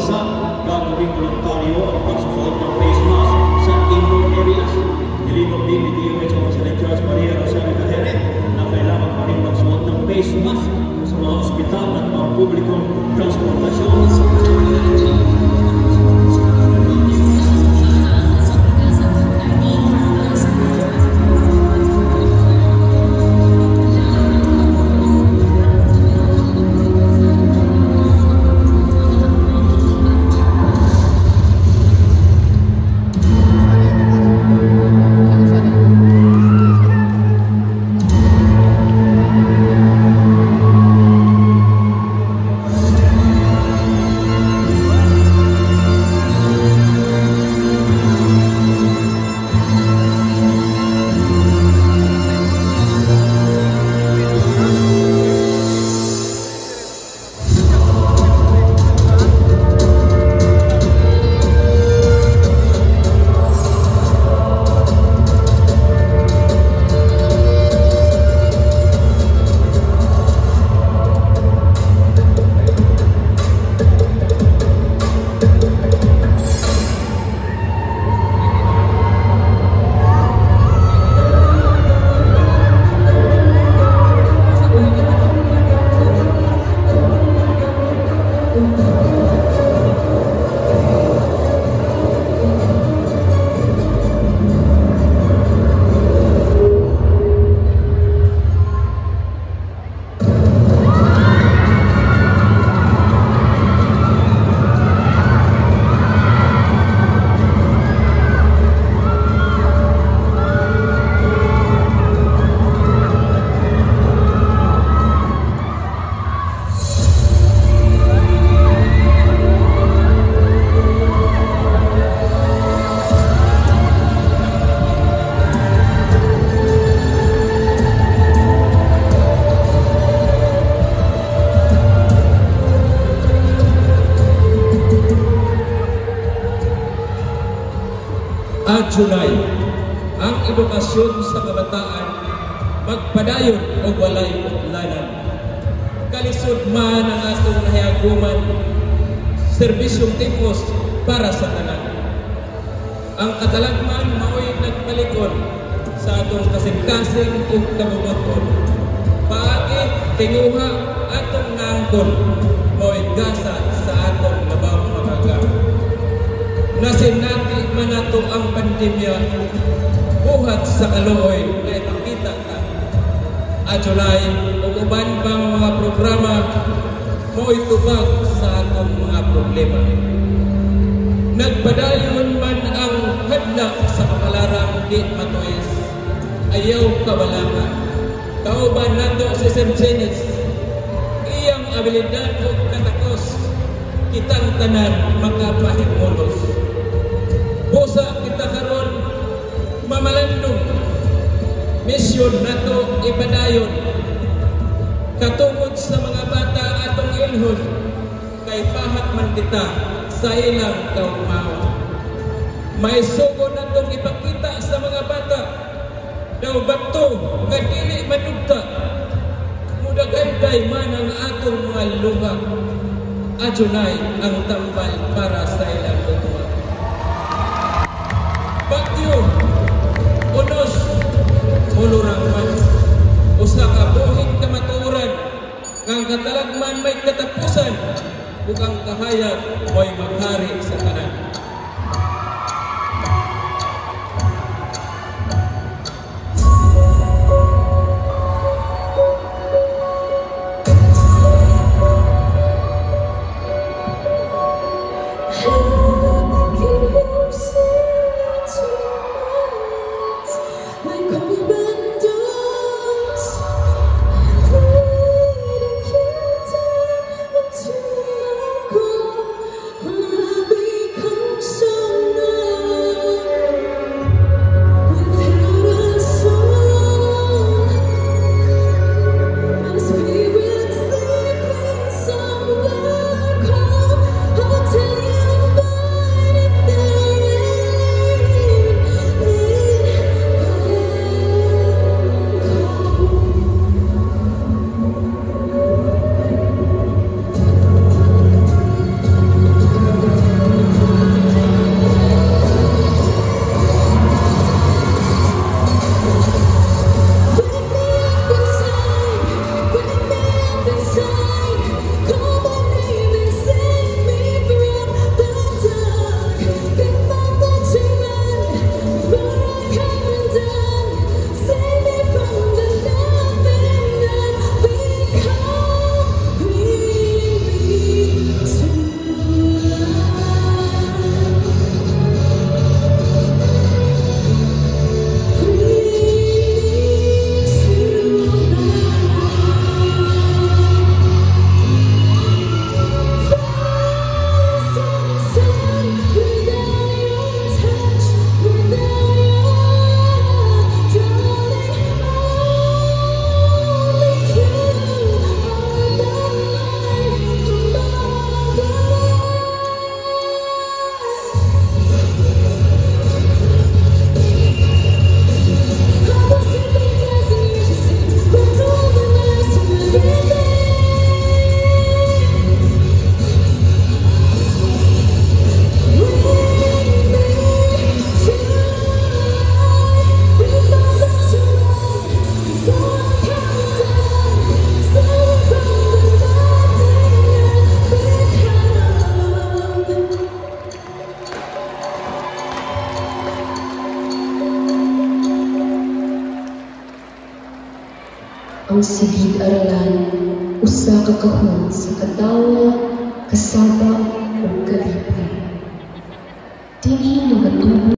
bansa, gagawing voluntaryo ang pagsusuot ng face mask sa indoor areas. Nilinaw din ni DOH President Charles Maria Rosario Cahere na kailangan pa rin magsuot ng face mask sa mga ospital at mga publikong transportasyon. Adunay ang edukasyon sa kabataan magpadayon o walay utlanan. Kalisod man ang atong nahiaguman, serbisyong tipos para sa tanan. Ang katalagman mao'y nagpalikon sa atong kasing-kasing ug kabubuton. Paagi tinguha atong nangkon mao'y gasa sa atong labaw mga nasinati man nato ang pandemya buhat sa kaluoy na ipakita ka. Adunay ug uban pang mga programa mo'y tubag sa atong mga problema. Nagpadayon man ang hadlak sa kapalarang di matuis, ayaw kabalangan. Kauban nato si Semsenes, iyang abilidad ug katakos, kitang tanan makapahimulos. Busa kita karon mamalandong misyon nato ipadayon katungod sa mga bata atong ilhon kay pahat man kita sa ilang kaugmawa. May sugo natong ipakita sa mga bata daw bato nga dili manugta mudagayday man ang atong mga luha. Adunay ang tambal para sa ilang luha. Bagyo, unos, ulurang man, usa ka buhing kamaturan, kang katalagman may katapusan, bukang kahayag mo'y maghari sa kanan. Come ang sigid aralan, usa ka kahon sa katawa, kasaba ug kalipay. Dinhi magatubo